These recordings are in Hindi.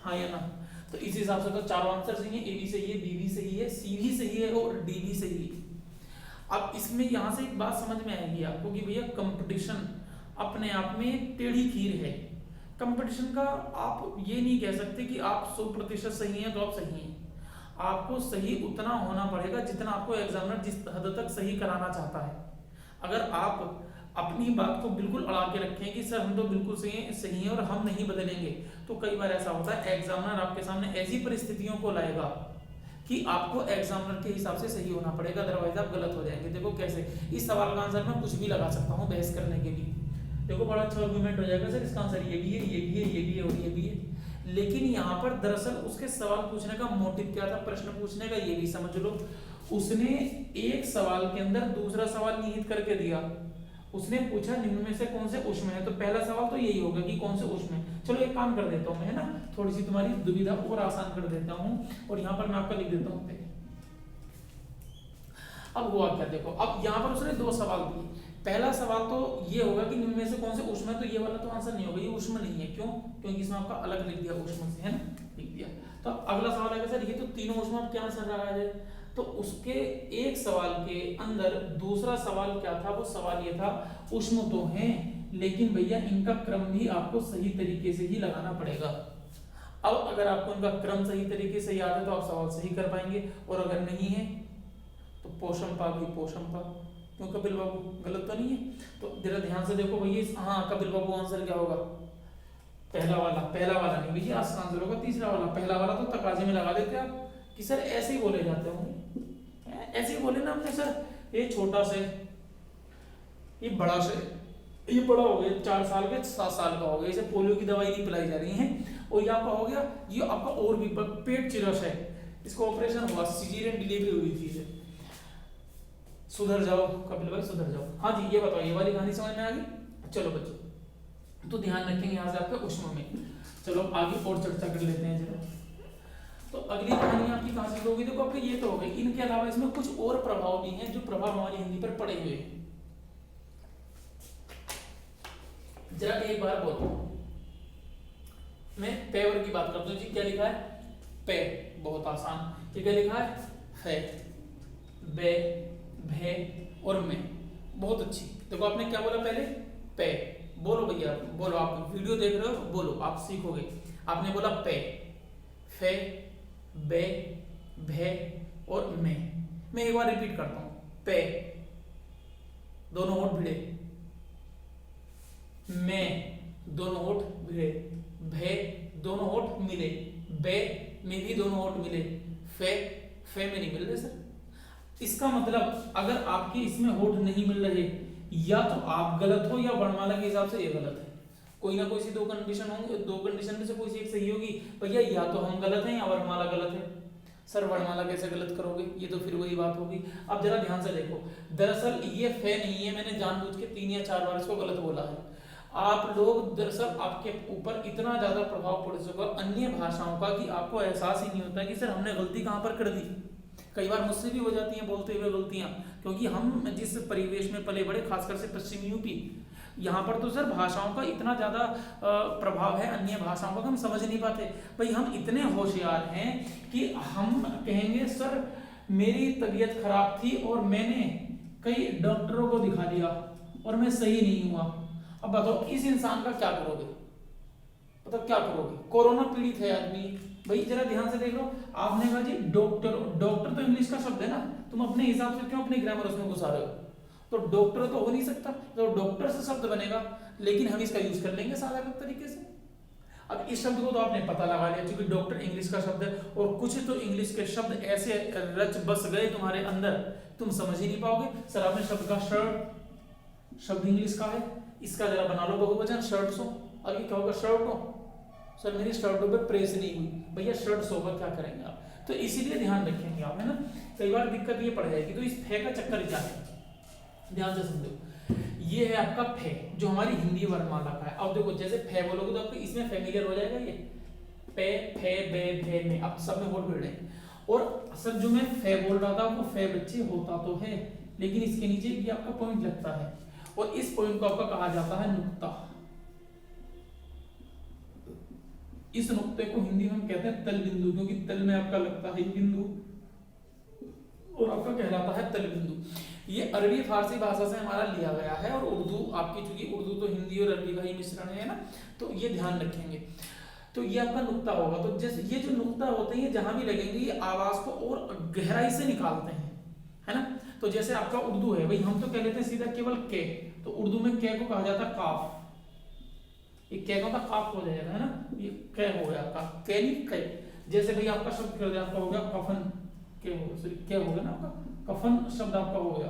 हाँ या ना? तो इस हिसाब से तो चारों आंसर सही है, ए भी सही है, बी भी सही है, सी भी सही है और डी भी सही है। अब इसमें यहां से एक बात समझ में आएगी आपको कि भैया कंपटीशन अपने आप में टेढ़ी खीर है। कंपटीशन का आप ये नहीं कह सकते कि आप 100% सही हैं तो आप सही हैं। आपको सही उतना होना पड़ेगा जितना आपको एग्जामिनर जिस हद तक सही कराना चाहता है। अगर आप अपनी बात को बिल्कुल अड़ा के रखें कि सर हम तो बिल्कुल सही हैं और हम नहीं बदलेंगे, तो कई बार ऐसा होता है एग्जामिनर आपके सामने ऐसी परिस्थितियों को लाएगा कि आपको एग्जामिनर के हिसाब से सही होना पड़ेगा, अदरवाइज आप गलत हो जाएंगे। देखो कैसे, इस सवाल का आंसर मैं कुछ भी लगा सकता हूँ बहस करने के लिए, देखो बड़ा अच्छा आर्गुमेंट हो जाएगा सर इसका आंसर ये भी है, ये भी है, ये भी है और ये भी है। लेकिन यहाँ पर दरअसल उसके सवाल पूछने का मोटिव क्या था, प्रश्न पूछने का, ये भी समझ लो। उसने एक सवाल के अंदर दूसरा सवाल निहित करके दिया। उसने पूछा निम्न में से कौन से ऊष्म है, तो पहला सवाल तो यही होगा कि कौन से ऊष्म है। चलो एक काम कर देता हूँ मैं, है ना, थोड़ी सी तुम्हारी दुविधा और आसान कर देता हूँ और यहाँ पर मैं आपका लिख देता हूँ। अब हुआ क्या, देखो अब यहाँ पर उसने दो सवाल दिए। पहला सवाल तो ये होगा कि निम्न में से कौन से ऊष्म है, तो ये वाला तो आंसर नहीं होगा, ये ऊष्म नहीं है। क्यों? क्योंकि इसमें आपका अलग लिख दिया ऊष्म से, है ना, लिख दिया। तो अगला सवाल है सर ये तो तीनों ऊष्मा क्या आंसर रहा है, तो उसके एक सवाल के अंदर दूसरा सवाल क्या था, वो सवाल ये था ऊष्म तो हैं लेकिन भैया इनका क्रम भी आपको सही तरीके से ही लगाना पड़ेगा। अब अगर आपको इनका क्रम सही तरीके से याद है तो आप सवाल सही कर पाएंगे, और अगर नहीं है तो पोषमपा भी पोषमपा। क्यों कपिल बाबू, गलत तो नहीं है? तो जरा ध्यान से देखो भैया, हाँ कपिल बाबू आंसर क्या होगा, पहला वाला नहीं भैया, आंसर होगा तीसरा वाला। पहला वाला तो तकाजे में लगा देते आप कि सर ऐसे ही बोले जाते होंगे, ऐसे ही बोले ना हमने सर, ये छोटा से, ये बड़ा से, ये बड़ा हो गया 4 साल के 7 साल का हो गया, इसे पोलियो की दवाई नहीं पिलाई जा रही है। और ये आपका हो गया, ये आपका और भी पेट चिरस है, इसको ऑपरेशन हुआ, सिजेरियन डिलीवरी हुई थी इसे। सुधर जाओ कपिल भाई सुधर जाओ। हाँ जी ये बताओ, ये वाली कहानी समझ में आ गई? चलो बच्चों तो ध्यान रखेंगे यहाँ से आपके ऊष्मा में। चलो आगे और चर्चा कर लेते हैं जरा। तो अगली कहानी आपकी कहाँ से होगी, देखो आपके ये तो हो गई, इनके अलावा इसमें कुछ और प्रभाव भी हैं जो प्रभाव हमारी हिंदी पर पड़े हुए हैं। जरा एक बार बोलो, मैं पेवर की बात करता हूँ जी, क्या लिखा है, पे, बहुत आसान। ये क्या लिखा है, फे, बे, भे और में, बहुत अच्छी। देखो आपने क्या बोला पहले, पे, बोलो भैया बोलो, आप वीडियो देख रहे हो बोलो, आप सीखोगे। आपने बोला पे, फे, बे, भे और में। मैं एक बार रिपीट करता हूं, पे दोनों होठ भिड़े, में दोनों होठ भिड़े, भे दोनों होठ मिले, बे में भी दोनों होठ मिले, फे में नहीं मिल रहे सर। इसका मतलब अगर आपके इसमें होठ नहीं मिल रहे, या तो आप गलत हो या वर्णमाला के हिसाब से ये गलत है। कोई ना कोई सी दो कंडीशन होंगी, दो कंडीशन में से कोई सी एक सही होगी भैया, या तो हम गलत हैं या वर्णमाला गलत है। सर वर्णमाला कैसे गलत करोगे, ये तो फिर वही बात होगी। अब जरा ध्यान से देखो, दरअसल ये फे नहीं है, मैंने जानबूझ के 3 या 4 बार इसको गलत बोला है। आप लोग दरअसल आपके ऊपर इतना ज्यादा प्रभाव पड़ चुका अन्य भाषाओं का कि आपको एहसास ही नहीं होता कि सर हमने गलती कहाँ पर कर दी। कई बार मुझसे भी हो जाती हैं बोलते हुए गलतियां, क्योंकि हम जिस परिवेश में पले बड़े, खासकर से पश्चिमी यूपी, यहाँ पर तो सर भाषाओं का इतना ज्यादा प्रभाव है अन्य भाषाओं का, हम समझ नहीं पाते। भाई हम इतने होशियार हैं कि हम कहेंगे सर मेरी तबीयत खराब थी और मैंने कई डॉक्टरों को दिखा दिया और मैं सही नहीं हुआ। अब बताओ इस इंसान का क्या करोगे, मतलब क्या करोगे, कोरोना पीड़ित है आदमी। भाई जरा ध्यान से देख लो, आपने कहा जी डॉक्टर, डॉक्टर तो इंग्लिश का शब्द है ना, तुम अपने हिसाब से क्यों अपने ग्रामर उसमें घुसा रहे हो, तो डॉक्टर तो हो नहीं सकता, तो डॉक्टर से शब्द बनेगा, लेकिन हम इसका यूज कर लेंगे सादा तरीके से। अब इस शब्द को तो आपने पता लगा लिया क्योंकि डॉक्टर इंग्लिश का शब्द है, और कुछ तो इंग्लिश के शब्द ऐसे रच बस गए तुम्हारे अंदर तुम समझ ही नहीं पाओगे। सर आपने शब्द का शर्ट, शब्द इंग्लिश का है, इसका जरा बना लो बहुवचन, शर्ट्स हो, आगे क्या होगा, शर्ट हो। सर मेरी शर्टों पे प्रेस नहीं हुई, भैया शर्ट्स होगा, क्या करेंगे आप, तो इसीलिए ध्यान रखेंगे आप, है ना। कई बार दिक्कत ये पड़ जाएगी, तो इस फे का चक्कर क्या है, ध्यान से समझो। ये है आपका फे जो हमारी हिंदी वर्णमाला का है। अब देखो जैसे फे बोलोगे तो आपको इसमें फेमिलियर हो जाएगा, ये पे, फे, बे, भे में, अब सब में होठ भिड़ रहे हैं। और सर जो मैं फे बोल रहा था वो फे बच्चे होता तो है, लेकिन इसके नीचे ये आपका पॉइंट लगता है, और इस पॉइंट को आपका कहा जाता है नुक्ता। इस नुक्ते को हिंदी में हम कहते हैं तल बिंदु, क्योंकि तल में आपका लगता है बिंदु और आपका कहलाता है तल बिंदु। ये अरबी फारसी भाषा से हमारा लिया गया है, और उर्दू आपकी, चूंकि उर्दू तो हिंदी और अरबी का ही मिश्रण है ना, तो ये ध्यान रखेंगे। तो ये आपका नुक्ता होगा। तो जैसे ये जो नुक्ता होते हैं जहां भी लगेंगे ये आवाज को और गहराई से निकालते हैं, है ना। तो जैसे आपका उर्दू है भाई, हम तो कह लेते हैं सीधा केवल के, तो उर्दू में के को कहा जाता है काफ। ये के का काफ हो जाएगा, है ना, ये कै हो गया आपका, के नहीं कै। जैसे भाई आपका शब्द कर दिया, आपका हो गया कफन, के हो गया, सॉरी क्या हो गया ना आपका, कफन शब्द आपका हो गया।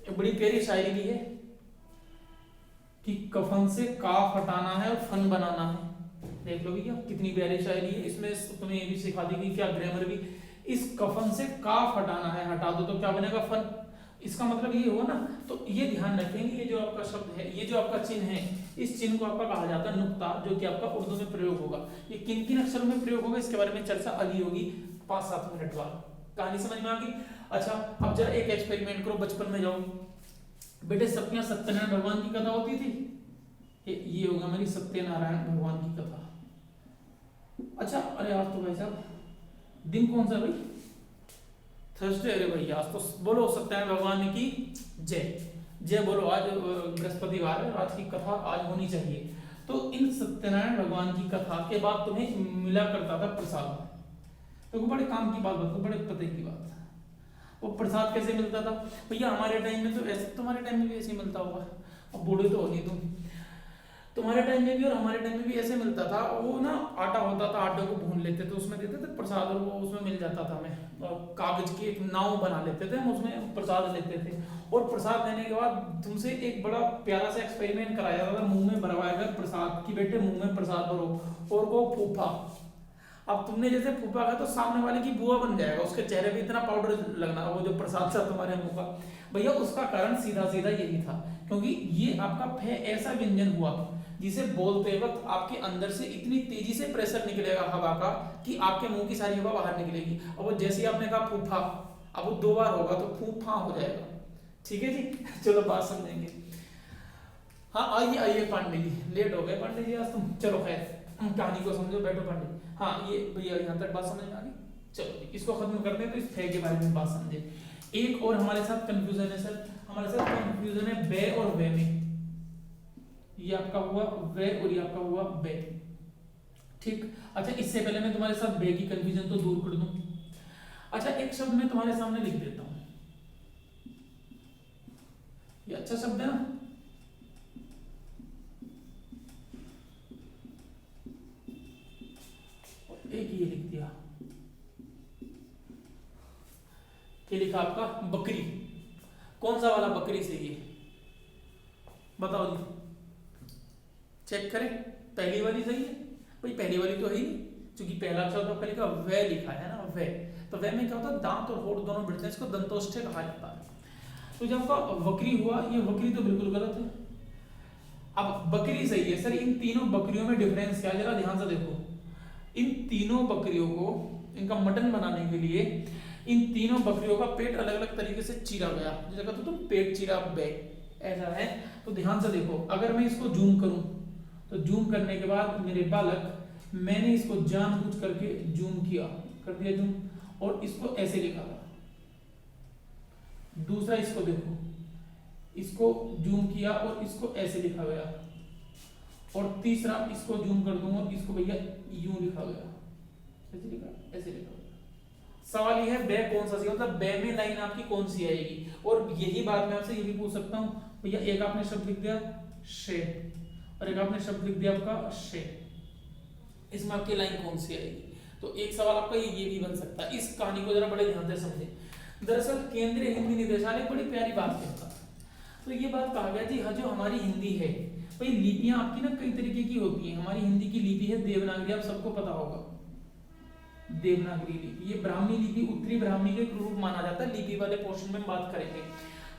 एक बड़ी प्यारी शायरी भी है कि कफन से काफ हटाना है और फन बनाना है। देख लो भैया कितनी प्यारी शायरी है, इसमें तुम्हें ये भी सिखा देगी क्या, ग्रामर भी। इस कफन से काफ हटाना है, हटा दो तो क्या बनेगा, फन। इसका मतलब ये हुआ ना। तो ये ध्यान रखेंगे, ये जो आपका शब्द है, ये जो आपका चिन्ह है, इस चिन्ह को आपका कहा जाता है नुक्ता, जो कि आपका उर्दू में प्रयोग होगा। ये किन किन अक्षरों में प्रयोग होगा इसके बारे में चर्चा अभी होगी 5-7 मिनट बाद। कहानी समझ में आ गई। अच्छा अब जरा एक एक्सपेरिमेंट करो, बचपन में जाओ बेटे, सबके यहाँ सत्यनारायण भगवान की कथा होती थी। ये होगा मेरी सत्यनारायण भगवान की कथा। अच्छा अरे आज तो भाई साहब दिन कौन सा भाई, थर्सडे। अरे भाई आज तो बोलो सत्यनारायण भगवान की जय जय बोलो। आज बृहस्पतिवार है, आज की कथा आज होनी चाहिए। तो इन सत्यनारायण भगवान की कथा के बाद तुम्हें मिला करता था प्रसाद। तो बड़े काम की बात बताओ, बड़े पते की बात। वो प्रसाद कैसे मिलता था भैया, हमारे टाइम में तो ऐसे, तुम्हारे टाइम में भी ऐसे मिलता होगा, अब बूढ़े तो हो नहीं तुम, तुम्हारे टाइम में भी और हमारे टाइम में भी ऐसे मिलता था। वो ना आटा होता था, आटे को भून लेते थे, उसमें देते थे प्रसाद, और वो उसमें मिल जाता था हमें। और कागज की एक नाव बना लेते थे हम, उसमें प्रसाद लेते थे। और प्रसाद लेने के बाद तुमसे एक बड़ा प्यारा सा एक्सपेरिमेंट कराया जाता था, मुंह में भरवाया गया प्रसाद की, बेटे मुंह में प्रसाद भरो और वो फूफा। अब तुमने जैसे फूफा का तो सामने वाले की बुआ बन जाएगा, उसके चेहरे पे इतना पाउडर लगना, वो जो प्रसाद था तुम्हारे मुंह का। भैया उसका कारण सीधा सीधा यही था, क्योंकि ये आपका फे ऐसा व्यंजन हुआ जिसे बोलते वक्त आपके अंदर से इतनी तेजी से प्रेशर निकलेगा हवा का कि आपके मुंह की सारी हवा बाहर निकलेगी। और वो जैसे ही आपने कहा फूफा, अब वो 2 बार होगा तो फूफा हो जाएगा। ठीक है जी, चलो बात समझेंगे। हाँ आइए आइए पांडे जी, लेट हो गए पांडे जी आज तुम। चलो खैर कहानी को समझो, बैठो पांडे। हाँ ये भैया यहाँ तक बात समझ में आ गई। चलो इसको खत्म करते हैं, तो इस फे के बारे में बात समझे। एक और हमारे साथ कंफ्यूजन है सर, हमारे साथ कंफ्यूजन है बे और वे में। ये आपका हुआ वे और ये आपका हुआ बे, ठीक। अच्छा इससे पहले मैं तुम्हारे साथ बे की कंफ्यूजन तो दूर कर दूं। अच्छा एक शब्द मैं तुम्हारे सामने लिख देता हूं, ये अच्छा शब्द है ना, एक ये लिख दिया, ये लिखा आपका बकरी। कौन सा वाला बकरी से ये बताओ जी, चेक करें। पहली वाली सही है भाई, पहली वाली तो है ही, क्योंकि पहला अक्षर तो आपका लिखा वे लिखा है ना, वे। तो वे में क्या होता है, दांत और होठ दोनों भिड़ते हैं, इसको दंतोष्ठ्य कहा जाता है। तो जब आपका बकरी हुआ, ये बकरी तो बिल्कुल गलत है। अब बकरी सही है सर, इन तीनों बकरियों में डिफरेंस क्या है जरा ध्यान से देखो। इन तीनों बकरियों को, इनका मटन बनाने के लिए इन तीनों बकरियों का पेट अलग अलग तरीके से चीरा गया, जैसे कहते तुम पेट चीरा बे, ऐसा है। तो ध्यान से देखो, अगर मैं इसको जूम करूं तो जूम करने के बाद मेरे बालक, मैंने इसको जानबूझ करके जूम किया, कर दिया जूम, और इसको ऐसे लिखा था। दूसरा इसको देखो, इसको जूम किया और इसको ऐसे लिखा गया, और तीसरा इसको जूम कर दूंगा, इसको भैया यूं लिखा गया, ऐसे लिखा, ऐसे लिखा गया। सवाल ये है बे कौन सा सी, मतलब बे में लाइन आपकी कौन सी आएगी। और यही बात मैं आपसे ये भी पूछ सकता हूं भैया, एक आपने शब्द लिख दिया शे और एक आपने शब्द लिख दिया आपका शे, इसमें आपकी लाइन कौन सी आएगी। तो एक सवाल आपका ये भी बन सकता है। इस कहानी को जरा बड़े ध्यान से समझे। दरअसल केंद्रीय हिंदी निदेशालय बड़ी प्यारी बात कहता है। तो ये बात कहा गया जी, हाँ जो हमारी हिंदी है भाई, लिपियां आपकी ना कई तरीके की होती हैं। हमारी हिंदी की लिपि है देवनागरी, आप सबको पता होगा देवनागरी लिपि। ये ब्राह्मी लिपि उत्तरी ब्राह्मी के रूप माना जाता है, लिपि वाले पोर्शन में बात करेंगे।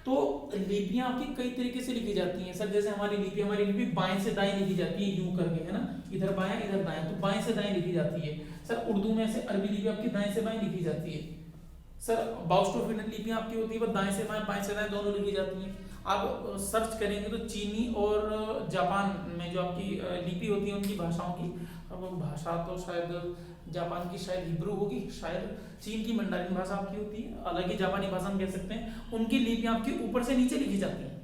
तो लिपियां आपकी कई तरीके से लिखी जाती हैं सर। जैसे हमारी लिपि बाएं से दाएं लिखी जाती है, यूं करके, है ना, इधर बाएं इधर दाएं, तो बाएं से दाएं लिखी जाती है सर। उर्दू में से अरबी लिपि आपकी दाएं से बाएं लिखी जाती है सर। बाउस्टोफिन लिपियां आपकी होती है वो दाएं से बाएं से दाएं दोनों लिखी जाती हैं। आप सर्च करेंगे तो चीनी और जापान में जो आपकी लिपि होती है उनकी भाषाओं की, अब भाषा तो शायद जापान की शायद हिब्रू होगी, शायद चीन की मंडारिन भाषा आपकी होती है, अलग ही जापानी भाषा हम कह सकते हैं, उनकी लिपियां आपकी ऊपर से नीचे लिखी जाती हैं।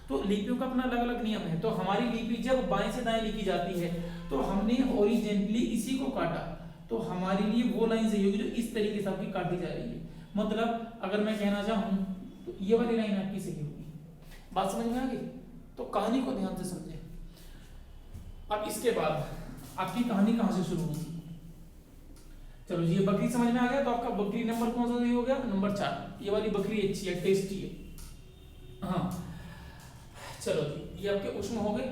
तो लिपियों का अपना अलग अलग नियम है। तो हमारी लिपि जब बाएं से दाएं लिखी जाती है तो हमने ओरिजिनली इसी को काटा, तो हमारे लिए वो लाइन सही होगी जो इस तरीके से आपकी काटी जा रही है। मतलब अगर मैं कहना चाहूँ तो ये वाली लाइन आपकी सही होगी। बात समझ में आ गई? तो कहानी को ध्यान से समझें। अब इसके बाद आपकी कहानी कहां से शुरू होगी? चलो ये बकरी समझ में आ गया, तो आपका बकरी नंबर कौन सा सही हो गया? नंबर 4। ये वाली बकरी अच्छी है, टेस्टी है। हाँ चलो जी, ये आपके उष्म हो गए।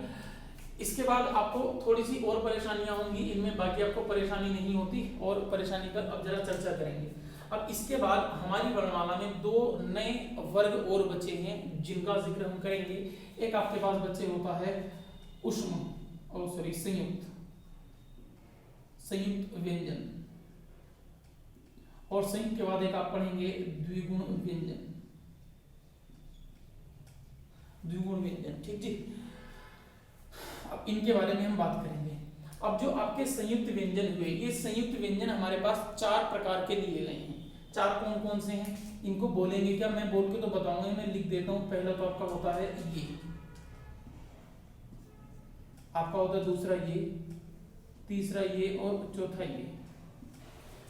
इसके बाद आपको थोड़ी सी और परेशानियां होंगी इनमें, बाकी आपको परेशानी नहीं होती, और परेशानी पर अब जरा चर्चा करेंगे। अब इसके बाद हमारी वर्णमाला में 2 नए वर्ग और बचे हैं जिनका जिक्र हम करेंगे। एक आपके पास बच्चे होता है उष्म और सॉरी संयुक्त व्यंजन, और संयुक्त के बाद एक आप पढ़ेंगे द्विगुण व्यंजन, द्विगुण व्यंजन, ठीक जी। अब इनके बारे में हम बात करेंगे। अब जो आपके संयुक्त व्यंजन हुए, ये संयुक्त व्यंजन हमारे पास 4 प्रकार के लिए गए हैं। 4 कौन कौन से हैं इनको बोलेंगे क्या? मैं बोल के तो बताऊंगा, मैं लिख देता हूं। पहला तो आपका होता है ये, आपका होता है दूसरा ये, तीसरा ये और चौथा ये,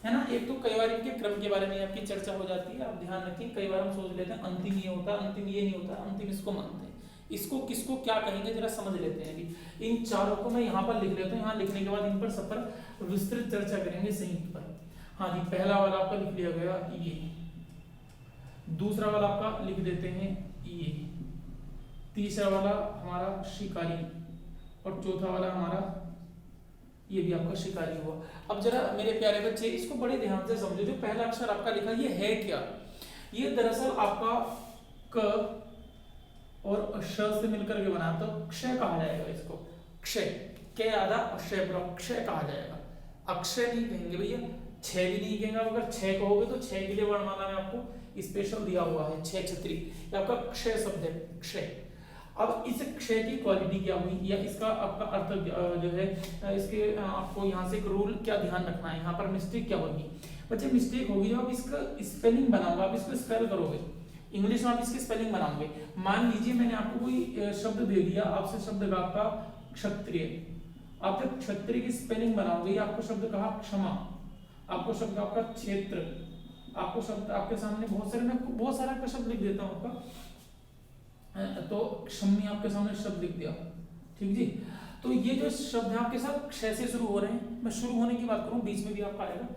है ना। एक तो कई बार इनके क्रम के बारे में आपकी चर्चा हो जाती है, आप ध्यान रखें। कई बार हम सोच लेते हैं अंतिम ये होता है, अंतिम ये नहीं होता, अंतिम इसको मानते हैं। इसको किसको क्या कहेंगे जरा समझ लेते हैं। अभी इन चारों को मैं यहाँ पर लिख लेता हूँ, यहाँ लिखने के बाद इन पर सब पर विस्तृत चर्चा करेंगे संयुक्त पर। हाँ जी, पहला वाला आपका लिख लिया गया ये, दूसरा वाला आपका लिख देते हैं ये, तीसरा वाला हमारा शिकारी, और चौथा वाला हमारा ये भी आपका शिकारी हुआ। अब जरा मेरे प्यारे बच्चे इसको बड़े ध्यान से समझो। जो पहला अक्षर आपका लिखा ये है क्या? ये दरअसल आपका क और श से मिलकर के बना, तो क्षय कहा जाएगा इसको। क्षय के आधा और क्षय पूरा, क्षय कहा जाएगा। अक्षय नहीं कहेंगे भैया, छह भी नहीं कहेंगे। अगर छह कहोगे तो छह के लिए वर्णमाला में आपको स्पेशल दिया हुआ है, छह छत्री, ये आपका क्षय शब्द है, क्षय। अब इस क्षय की क्वालिटी क्या हुई, या इसका आपका अर्थ जो है, इसके आपको यहाँ से एक रूल क्या ध्यान रखना है, यहाँ पर मिस्टेक क्या होगी बच्चे? मिस्टेक होगी जब आप इसका स्पेलिंग बनाओगे, आप इसको स्पेल करोगे इंग्लिश में, आप इसकी स्पेलिंग बनाओगे। मान लीजिए मैंने आपको कोई शब्द दे दिया, आपसे शब्द का आपका क्षत्रिय, आप जब क्षत्रिय की स्पेलिंग बनाओगे, आपको शब्द कहा क्षमा, आपको शब्द आपका क्षेत्र, आपको शब्द आपके सामने बहुत सारे, मैं बहुत सारा आपका शब्द लिख देता हूँ आपका, तो क्षम्य आपके सामने शब्द लिख दिया, ठीक जी। तो ये जो शब्द है आपके साथ क्षय से शुरू हो रहे हैं, मैं शुरू होने की बात करूं, बीच में भी आपका आएगा,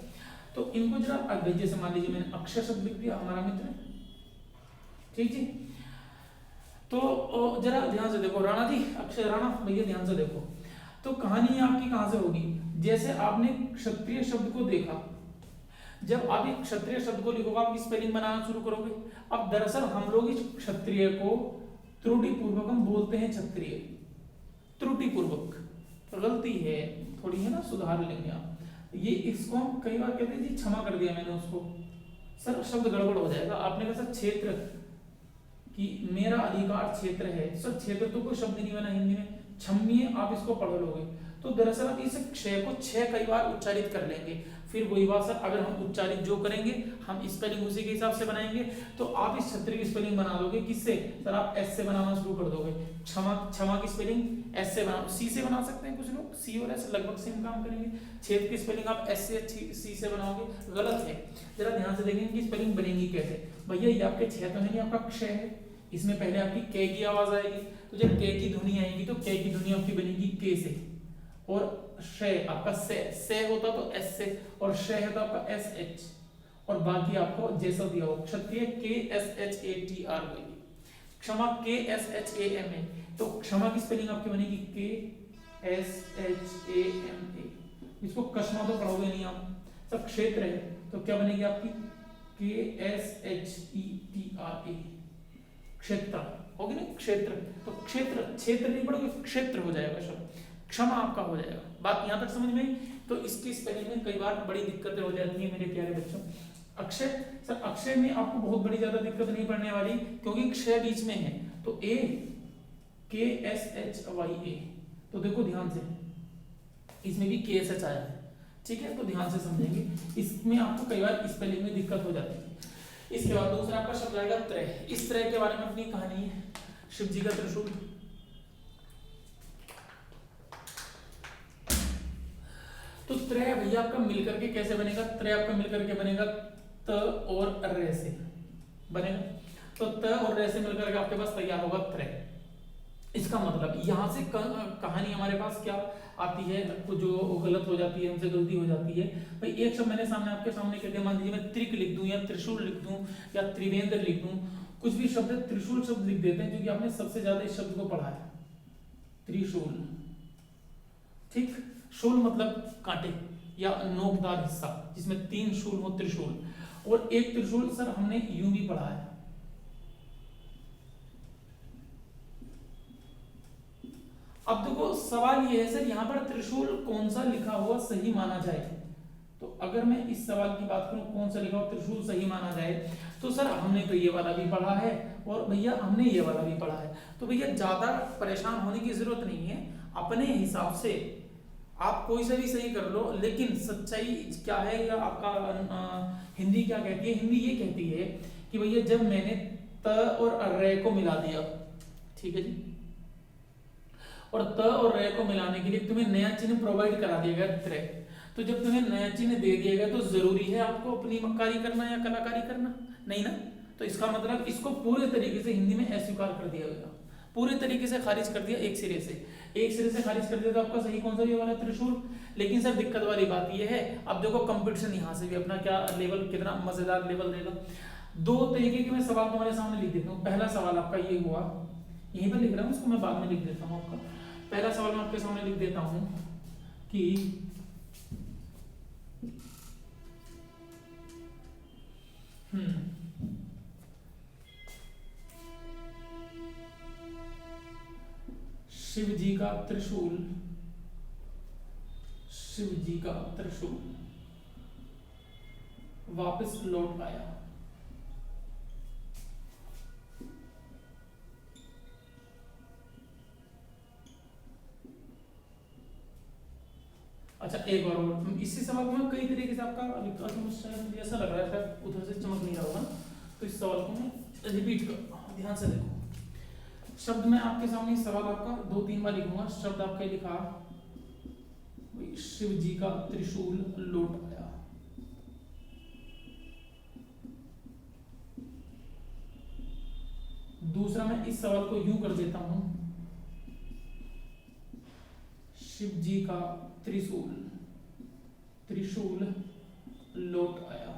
तो इनको जरा जैसे मान लीजिए मैंने अक्षय शब्द लिख दिया, हमारा मित्र, ठीक जी। तो जरा ध्यान से देखो राणा जी, अक्षय राणा भैया ध्यान से देखो। तो कहानी आपकी कहां से होगी? जैसे आपने क्षत्रिय शब्द को देखा, जब आप एक क्षत्रिय शब्द को लिखोगे, आप स्पेलिंग बनाना शुरू करोगे। अब दरअसल हम लोग इस क्षत्रिय को त्रुटि पूर्वक हम बोलते हैं क्षत्रिय, त्रुटि पूर्वक, गलती है थोड़ी है ना, सुधार लेंगे आप। ये इसको हम कई बार कहते हैं जी क्षमा कर दिया मैंने उसको, सर शब्द गड़बड़ हो जाएगा। आपने कहा सर क्षेत्र कि मेरा अधिकार क्षेत्र है, सर क्षेत्र तो कोई शब्द नहीं बना हिंदी में, क्षम्य आप इसको पढ़ लोगे। तो दरअसल आप इस क्षय को 6 कई बार उच्चारित कर लेंगे, फिर वही बात सर, अगर हम उच्चारित जो करेंगे हम स्पेलिंग उसी के हिसाब से बनाएंगे। तो आप इस क्षत्रिय की स्पेलिंग बना दोगे किससे? सर आप एस से बनाना शुरू कर दोगे। क्षमा, क्षमा की स्पेलिंग एस से बना, सी से बना सकते हैं कुछ लोग, सी और एस लगभग सेम काम करेंगे। छेद की स्पेलिंग आप एस से सी से बनाओगे, गलत है। जरा ध्यान से देखेंगे कि स्पेलिंग बनेगी कैसे। भैया ये आपके छह तो नहीं, आपका क्षय है, इसमें पहले आपकी के की आवाज आएगी, तो जब के की ध्वनि आएगी तो के की ध्वनि आपकी बनेगी के से, और शय आपका से होता तो एस से, और शय है तो आपका एस एच, और बाकी आपको जैसा दिया हो। क्षत्रिय के S H A T R बनेगी, क्षमा के S H A M A, तो क्षमा की स्पेलिंग आपकी बनेगी के S H A M A. इसको कस्मा तो पढ़ोगे नहीं आप, सब क्षेत्र है तो क्या बनेगी आपकी K S H E T R A, क्षेत्र होगी ना, क्षेत्र। तो क्षेत्र, क्षेत्र नहीं पढ़ोगे, क्षेत्र हो जाएगा शब्द, क्षमा आपका हो जाएगा। बात यहाँ तक समझ में? तो इसकी स्पेलिंग में कई बार बड़ी दिक्कतें हो जाती है मेरे प्यारे बच्चों। अक्षय, सर अक्षय में आपको बहुत बड़ी ज्यादा दिक्कत नहीं पड़ने वाली, क्योंकि क्षय बीच में है। तो ए KSHYA, तो देखो ध्यान से इसमें भी KSH आया है, ठीक है, तो ध्यान से समझेंगे, इसमें आपको कई बार स्पेलिंग में दिक्कत हो जाती है। इसके बाद दूसरा आपका शब्द आएगा त्रय। इस त्रय के बारे में अपनी कहानी है, शिव जी का त्रिशूल। तो त्रय भैया आपका मिलकर के कैसे बनेगा? त्रय आपका मिलकर के बनेगा त और र से बनेगा, तो त और र से मिलकर के आपके पास तैयार होगा त्रय। इसका मतलब यहां से कहानी हमारे पास क्या आती है, जो गलत हो जाती है, हमसे गलती हो जाती है भाई। एक शब्द मैंने सामने आपके सामने कह दिया, मान लीजिए मैं त्रिक लिख दूं या त्रिशूल लिख दूं या त्रिवेंद्र लिख दूं, कुछ भी शब्द त्रिशूल शब्द लिख देते हैं क्योंकि आपने सबसे ज्यादा इस शब्द को पढ़ा है, त्रिशूल, ठीक। शूल मतलब कांटे या नोकदार हिस्सा, जिसमें 3 शूल हो, त्रिशूल। और एक त्रिशूल सर हमने यूं भी पढ़ा है, अब देखो सवाल ये है सर यहाँ पर त्रिशूल कौन सा लिखा हुआ सही माना जाए। तो अगर मैं इस सवाल की बात करूं कौन सा लिखा हुआ त्रिशूल सही माना जाए, तो सर हमने तो ये वाला भी पढ़ा है और भैया हमने ये वाला भी पढ़ा है। तो भैया ज्यादा परेशान होने की जरूरत नहीं है, अपने हिसाब से आप कोई सा भी सही कर लो, लेकिन सच्चाई क्या है या आपका हिंदी क्या कहती है? हिंदी ये कहती है कि भैया जब मैंने त और रे को मिला दिया, ठीक है जी, और त और रे को मिलाने के लिए तुम्हें नया चिन्ह प्रोवाइड करा दिया गया त्रय। तो जब तुम्हें नया चिन्ह दे दिया गया तो जरूरी है आपको अपनी मक्कारी करना या कलाकारी करना? नहीं ना। तो इसका मतलब इसको पूरे तरीके से हिंदी में अस्वीकार कर दिया गया, पूरे तरीके से खारिज कर दिया, एक सिरे से खारिज कर दिया। तो आपका सही कौन सा ये वाला त्रिशूल। लेकिन सर दिक्कत वाली बात ये है, अब देखो कंपटीशन यहाँ से भी अपना क्या लेवल, कितना मजेदार लेवल देगा। 2 तरीके के मैं सवाल तुम्हारे सामने लिख देता हूँ। पहला सवाल आपका ये हुआ, यहीं पर लिख रहा हूँ, उसको मैं बाद में लिख देता हूँ। आपका पहला सवाल मैं आपके सामने लिख देता हूँ कि शिव जी का त्रिशूल वापस लौट आया। अच्छा एक और, इसी सवाल को मैं कई तरीके से आपका मुझे ऐसा लग रहा है शायद उधर से चमक नहीं रहा होगा, तो इस सवाल को मैं रिपीट करता हूँ, ध्यान से देखो। शब्द मैं आपके सामने सवाल आपका 2-3 बार लिखूंगा। शब्द आपके लिखा शिव जी का त्रिशूल लौट आया। दूसरा मैं इस सवाल को यूं कर देता हूं, शिव जी का त्रिशूल लौट आया।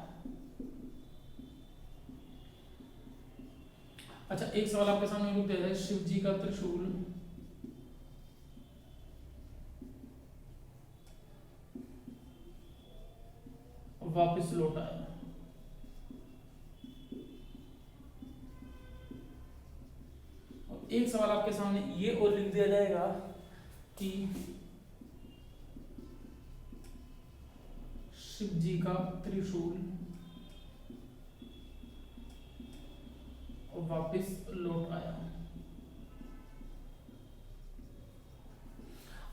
अच्छा एक सवाल आपके सामने रुक दिया है, शिव जी का त्रिशूल वापस लौट आया। और एक सवाल आपके सामने ये और लिख दिया जाएगा कि शिव जी का त्रिशूल वापस लौट आया।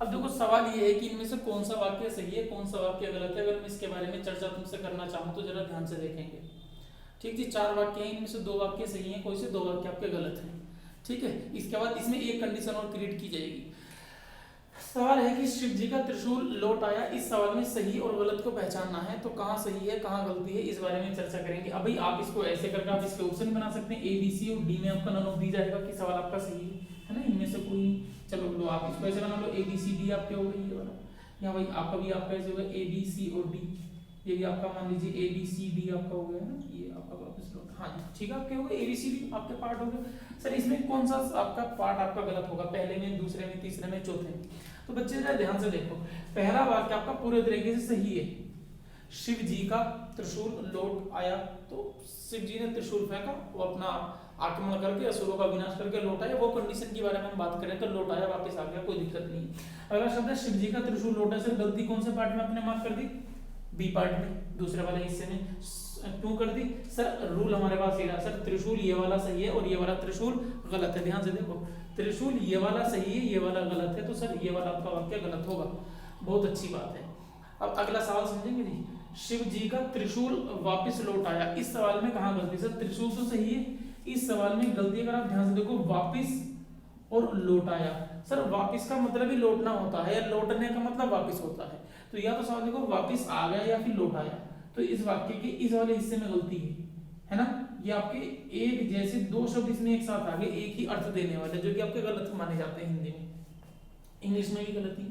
अब देखो सवाल ये है कि इनमें से कौन सा वाक्य सही है, कौन सा वाक्य गलत है। अगर मैं इसके बारे में चर्चा तुमसे करना चाहूँ तो जरा ध्यान से देखेंगे। ठीक जी, 4 वाक्य हैं, इनमें से 2 वाक्य सही हैं, कोई से 2 वाक्य आपके गलत हैं। ठीक है, इसके बाद इसमें एक कंडीशन और क्रिएट की जाएगी। सवाल है कि शिव जी का त्रिशूल लौट आया, इस सवाल में सही और गलत को पहचानना है, तो कहाँ सही है कहाँ गलती है इस बारे में चर्चा करेंगे। अभी आप इसको ऐसे करके आप इसके ऑप्शन बना सकते हैं, A B C और D में आपका नन ऑफ दी जाएगा कि सवाल आपका सही है ना, इनमें से कोई। चलो लो आप इसको ऐसे बना लो, A B C D आपके हो गए ये वाला, यहाँ भाई आपका भी आपका ऐसे हो गया A B C और D, ये भी आपका मान लीजिए A B C D आपका हो गया ना, ये आपका वापस लो। हाँ जी ठीक है, आपके हो गए A B C D आपके पार्ट हो गए। सर इसमें कौन सा आपका पार्ट आपका गलत होगा, पहले में, दूसरे में, तीसरे में, चौथे में? तो बच्चे जरा ध्यान से देखो, पहला वाक्य आपका पूरे तरीके से सही है, शिव जी का त्रिशूल लौट आया। तो शिव जी ने त्रिशूल फेंका, वो अपना आक्रमण करके असुरों का विनाश करके लौट आया। वो कंडीशन के बारे में हम बात करें तो लौट आया, वापस आ गया, कोई दिक्कत नहीं। अगला शब्द है शिव जी का त्रिशूल लौटा। सर गलती कौन से पार्ट में आपने मार्क कर दी? बी पार्ट में, दूसरे वाले हिस्से में क्यों कर दी सर? रूल हमारे पास ये रहा सर, त्रिशूल ये वाला सही है और ये वाला त्रिशूल गलत है। ध्यान से देखो, त्रिशूल ये वाला सही है, ये वाला गलत है, तो सर ये वाला आपका वाक्य गलत होगा। बहुत अच्छी बात है। अब अगला सवाल समझेंगे नहीं, शिव जी का त्रिशूल वापस लौट आया, इस सवाल में कहाँ गलती? सर त्रिशूल तो सही है, इस सवाल में गलती अगर आप ध्यान से देखो, वापिस और लौट आया। सर वापिस का मतलब ही लौटना होता है, या लौटने का मतलब वापिस होता है। तो या तो सवाल देखो वापिस आ गया या फिर लौट आया, तो इस वाक्य के इस वाले हिस्से में गलती है ना? ये आपके एक जैसे दो शब्द इसमें एक साथ आ गए, एक ही अर्थ देने वाले, जो कि आपके गलत माने जाते हैं हिंदी में, इंग्लिश में भी गलती।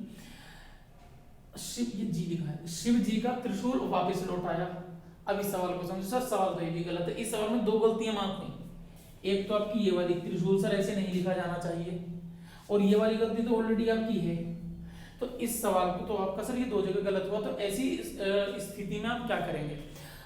शिव, ये जी लिखा है, शिव जी का त्रिशूल वापिस लौट आया। अब इस सवाल को समझो। सर सवाल तो ये भी गलत है, इस सवाल में दो गलतियां मार्क हुई। एक तो आपकी ये वाली, त्रिशूल सर ऐसे नहीं लिखा जाना चाहिए, और ये वाली गलती तो ऑलरेडी आपकी है। तो इस सवाल को तो आपका सर ये दो जगह गलत हुआ। तो ऐसी स्थिति में आप क्या करेंगे?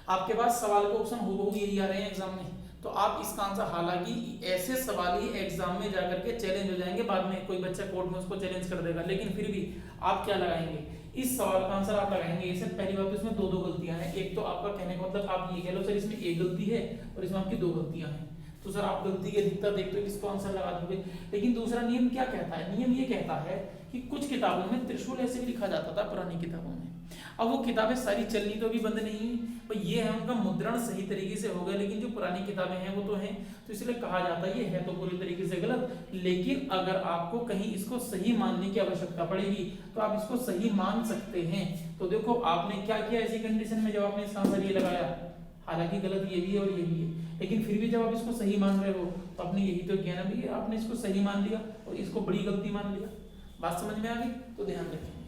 आपके पास सवाल के ऑप्शन हूबहू यही आ रहे हैं एग्जाम में, तो आप इसका आंसर, हालांकि ऐसे सवाल ही एग्जाम में जाकर के चैलेंज हो जाएंगे, बाद में कोई बच्चा कोर्ट में उसको चैलेंज कर देगा, लेकिन फिर भी आप क्या लगाएंगे? इस सवाल का आंसर आप लगाएंगे ये सर। पहली बात तो इसमें दो दो गलतियां हैं। एक तो आपका कहने का मतलब आप ये कह लो सर इसमें एक गलती है और इसमें आपकी दो गलतियां हैं, तो सर आप गलती की अधिकता देखते हो किसको आंसर लगा दोगे। लेकिन दूसरा नियम क्या कहता है? नियम ये कहता है कि कुछ किताबों में त्रिशूल ऐसे भी लिखा जाता था, पुरानी किताबों में। अब वो किताबें सारी चलनी तो भी बंद नहीं है, तो ये है उनका मुद्रण सही तरीके से हो गया, लेकिन जो पुरानी किताबें हैं वो तो हैं, तो इसलिए कहा जाता है ये है तो पूरी तरीके से गलत। लेकिन अगर आपको कहीं इसको सही मानने की आवश्यकता पड़ेगी तो आप इसको सही मान सकते हैं। तो देखो आपने क्या किया ऐसी कंडीशन में, जब आपने इसका आंसर ये लगाया, हालांकि गलत ये भी है और ये भी है, लेकिन फिर भी जब आप इसको सही मान रहे हो तो आपने यही तो किया ना भी, आपने इसको सही मान लिया और इसको बड़ी गलती मान लिया। बात समझ में आ गई? तो ध्यान रखेंगे।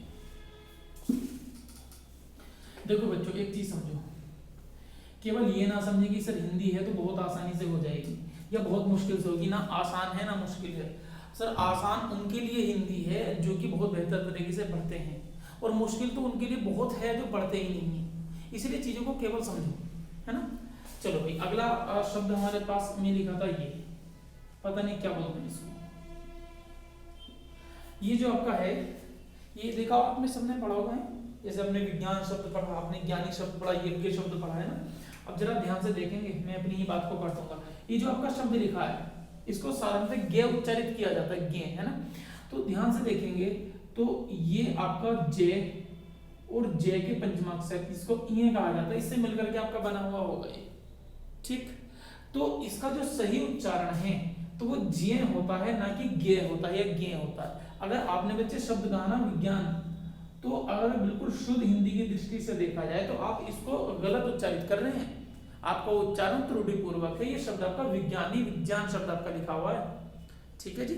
देखो बच्चों एक चीज समझो, केवल ये ना समझे कि सर हिंदी है तो बहुत आसानी से हो जाएगी या बहुत मुश्किल से होगी। ना आसान है ना मुश्किल है। सर आसान उनके लिए हिंदी है जो कि बहुत बेहतर तरीके से पढ़ते हैं, और मुश्किल तो उनके लिए बहुत है जो पढ़ते ही नहीं है। इसलिए चीजों को केवल समझो, है ना? चलो भाई अगला शब्द हमारे पास में लिखा था ये, पता नहीं क्या बोलते हैं इसको। ये जो आपका है, ये देखा आपने सबने पढ़ा होगा है? जैसे आपने विज्ञान शब्द पढ़ा, आपने ज्ञानी शब्द पढ़ा, यज्ञ शब्द पढ़ा है ना? अब जरा ध्यान से देखेंगे, मैं अपनी ही बात को काटूंगा। ये जो आपका शब्द लिखा है इसको साधारणतः गे उच्चारित किया जाता है, गे, है ना? तो ध्यान से देखेंगे तो ये आपका जे और जे के पंचमाक्षर, इसको ये कहा जाता है, इससे मिलकर के आपका बना हुआ होगा ये, ठीक? तो इसका जो सही उच्चारण है तो वो जे होता है, ना कि गे होता है या गे होता है। अगर आपने बच्चे शब्द कहा ना विज्ञान, तो अगर बिल्कुल शुद्ध हिंदी की दृष्टि से देखा जाए तो आप इसको गलत उच्चारित कर रहे हैं, आपका उच्चारण त्रुटिपूर्वक है। ये शब्द आपका विज्ञानी, विज्ञान शब्द आपका लिखा हुआ है, ठीक है जी?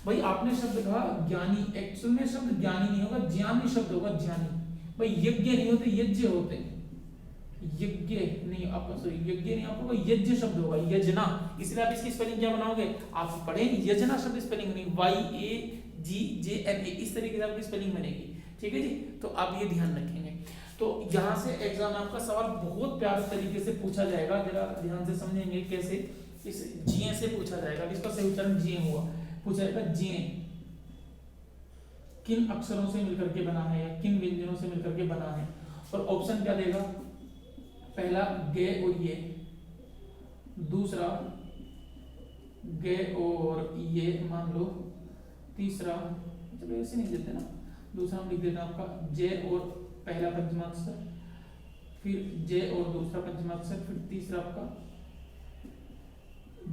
भाई आपने शब्द कहा ज्ञानी, एक्चुअल में शब्द ज्ञानी नहीं होगा, ज्ञानी शब्द होगा, ज्ञानी। भाई यज्ञ नहीं होते, यज्ञ होते हैं, यज्ञ नहीं आपका, सॉरी यज्ञ नहीं आपको, यज्ञ शब्द होगा, यजना। इसलिए आप इसकी स्पेलिंग क्या बनाओगे? आप पढ़े यजना शब्द स्पेलिंग नहीं, YAGJNA, इस तरीके से आपकी स्पेलिंग बनेगी, ठीक है जी? तो आप ये ध्यान रखेंगे। तो यहाँ से एग्जाम में आपका सवाल बहुत प्यारे तरीके से पूछा जाएगा, जरा ध्यान से समझेंगे कैसे। इस जिए से पूछा जाएगा, इसका सही उच्चारण जिए हुआ, पूछा जाएगा जिए किन अक्षरों से मिलकर के बना है या किन व्यंजनों से मिलकर के बना है, और ऑप्शन क्या देगा? पहला गे और ये, दूसरा गे और ये मान लो, तीसरा, चलो ऐसे नहीं देते ना, दूसरा हम लिख देते हैं आपका जे और पहला पंचमाक्षर, फिर जे और दूसरा पंचमाक्षर, फिर तीसरा आपका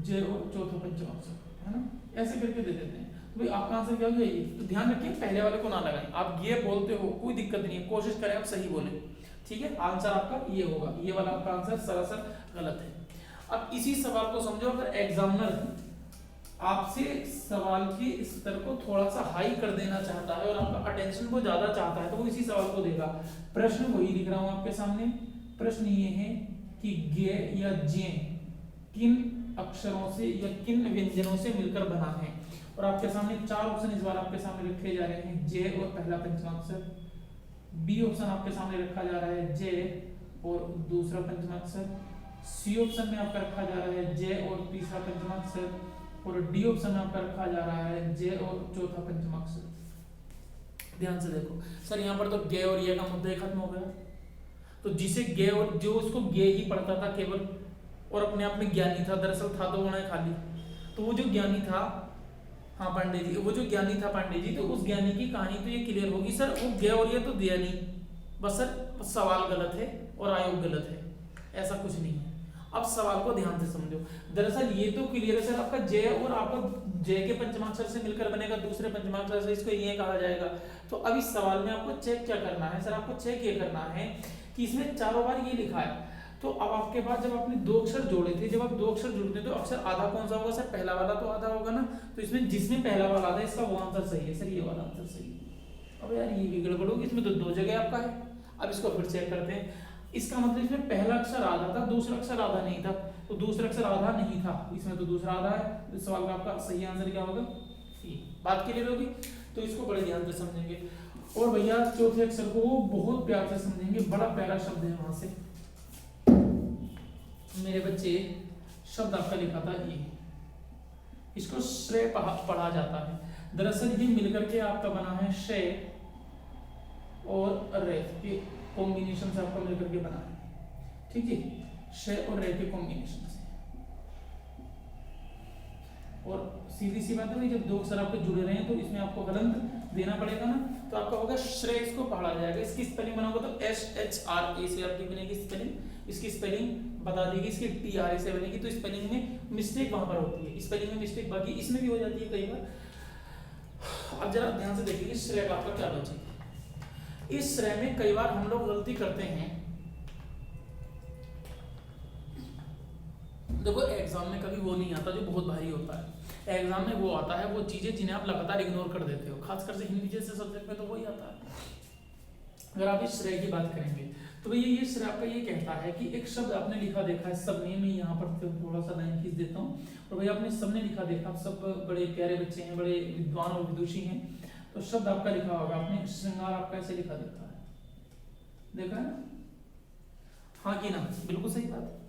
जे और चौथा पंचमाक्षर, है ना? ऐसे करके दे देते हैं। तो भाई आपका आंसर क्या हो जाएगी? तो ध्यान रखिए पहले वाले को ना लगाएं, आप ये बोलते हो कोई दिक्कत नहीं है, कोशिश करें आप सही बोले, ठीक है? आंसर आपका ये होगा, ये वाला आपका आंसर सरासर गलत है। अब इसी सवाल को समझो, अगर एग्जामिनर आपसे सवाल के स्तर को थोड़ा सा हाई कर देना चाहता है और आपका अटेंशन को ज्यादा चाहता है, तो वो इसी सवाल को देगा। प्रश्न वही लिख रहा हूं आपके सामने। प्रश्न ये है कि गे या जे किन अक्षरों से या किन व्यंजनों से मिलकर बना है, और आपके सामने चार ऑप्शन इस बार आपके सामने रखे जा रहे हैं, जे और पहला पंचमाक्षर, बी ऑप्शन आपके सामने रखा जा रहा है जे और दूसरा पंचमाक्षर, सी ऑप्शन में आपका रखा जा रहा है जे और तीसरा पंचमाक्षर, और डी ऑप्शन में आपका रखा जा रहा है जे और चौथा पंचमाक्षर। ध्यान से देखो सर, यहाँ पर तो गे और ये का मुद्दा खत्म हो गया। तो जिसे ज्ञ, और जो उसको ज्ञ ही पढ़ता था केवल और अपने आप में ज्ञानी था, दरअसल था तो होना है खाली, तो वो जो ज्ञानी था, हाँ पांडे जी, वो जो ज्ञानी था पांडे जी, तो उस ज्ञानी की कहानी तो ये क्लियर होगी सर, वो ज्ञ और ये तो दिया नहीं, बस सर सवाल गलत है और आयोग गलत है, ऐसा कुछ नहीं है। अब सवाल को ध्यान से समझो, दरअसल ये तो क्लियर है सर, आपका जय और आपका जय के पंचमाक्षर से मिलकर बनेगा दूसरे पंचमाक्षर से, इसको ये कहा जाएगा। तो अब इस सवाल में आपको चेक क्या करना है सर, आपको चेक ये करना है कि इसमें चारों बार ये लिखा है, तो अब आपके पास जब आपने दो अक्षर जोड़े थे, जब आप दो अक्षर जोड़ते हैं तो अक्षर आधा कौन सा होगा सर, पहला वाला तो आधा होगा ना, तो इसमें जिसमें पहला वाला आधा है इसका वो आंसर सही है सर, ये वाला आंसर सही है। अब यार ये भी गड़बड़ होगी, इसमें तो दो जगह आपका है। अब इसको फिर चेक करते हैं, इसका मतलब इसमें पहला अक्षर आधा था, दूसरा अक्षर आधा नहीं था, तो दूसरा अक्षर आधा नहीं था, इसमें तो दूसरा आधा है, इस सवाल का आपका सही आंसर क्या होगा, सी। बात क्लियर होगी, तो इसको बड़े ध्यान से समझेंगे। और भैया चौथे अक्षर को बहुत प्यार से समझेंगे, बड़ा प्यारा शब्द है वहां से मेरे बच्चे, शब्द आपका लिखा था ये, इसको श्रेय पढ़ा जाता है। दरअसल ये मिलकर के आपका बना है श्रेय और रे के कॉम्बिनेशन से आपका मिलकर के बना है, ठीक है, श्रेय और रे के कॉम्बिनेशन से। और सीधी सी बात है, जब दो अक्षर आपके जुड़े रहे हैं तो इसमें आपको हलंत देना पड़ेगा ना, तो आपका होगा श्रेय, इसको पढ़ा जाएगा। इसकी स्पेलिंग बनाओगे तो SHRA से आपकी बनेगी स्पेलिंग, इसकी स्पेलिंग बता देगी, इसकी TRA से बनेगी, तो स्पेलिंग में मिस्टेक वहां पर होती है, स्पेलिंग में मिस्टेक, बाकी इसमें भी हो जाती है कई बार। अब जरा ध्यान से देखिए श्रेय का आपका क्या लॉजिक है। इस श्रेय में कई बार हम लोग गलती करते हैं, देखो एग्जाम में कभी वो नहीं आता जो बहुत भारी होता है, एग्जाम में वो आता है वो चीजें जिन्हें आप लगातार इग्नोर कर देते हो, खासकर से हिंदी जैसे सब्जेक्ट में तो वही आता है। अगर आप इस श्रेय की बात करेंगे तो भैया ये श्रेय आपका ये कहता है कि एक शब्द आपने लिखा देखा है, सबने, मैं यहाँ पर थोड़ा सा लाइन खींच देता हूँ, और भैया आपने सबने लिखा देखा, सब बड़े प्यारे बच्चे हैं, बड़े विद्वान और विदुषी हैं, तो शब्द आपका लिखा होगा, आपने श्रृंगार आपका ऐसे लिखा देखा है, देखा है ना, हाँ कि ना, बिल्कुल सही बात है।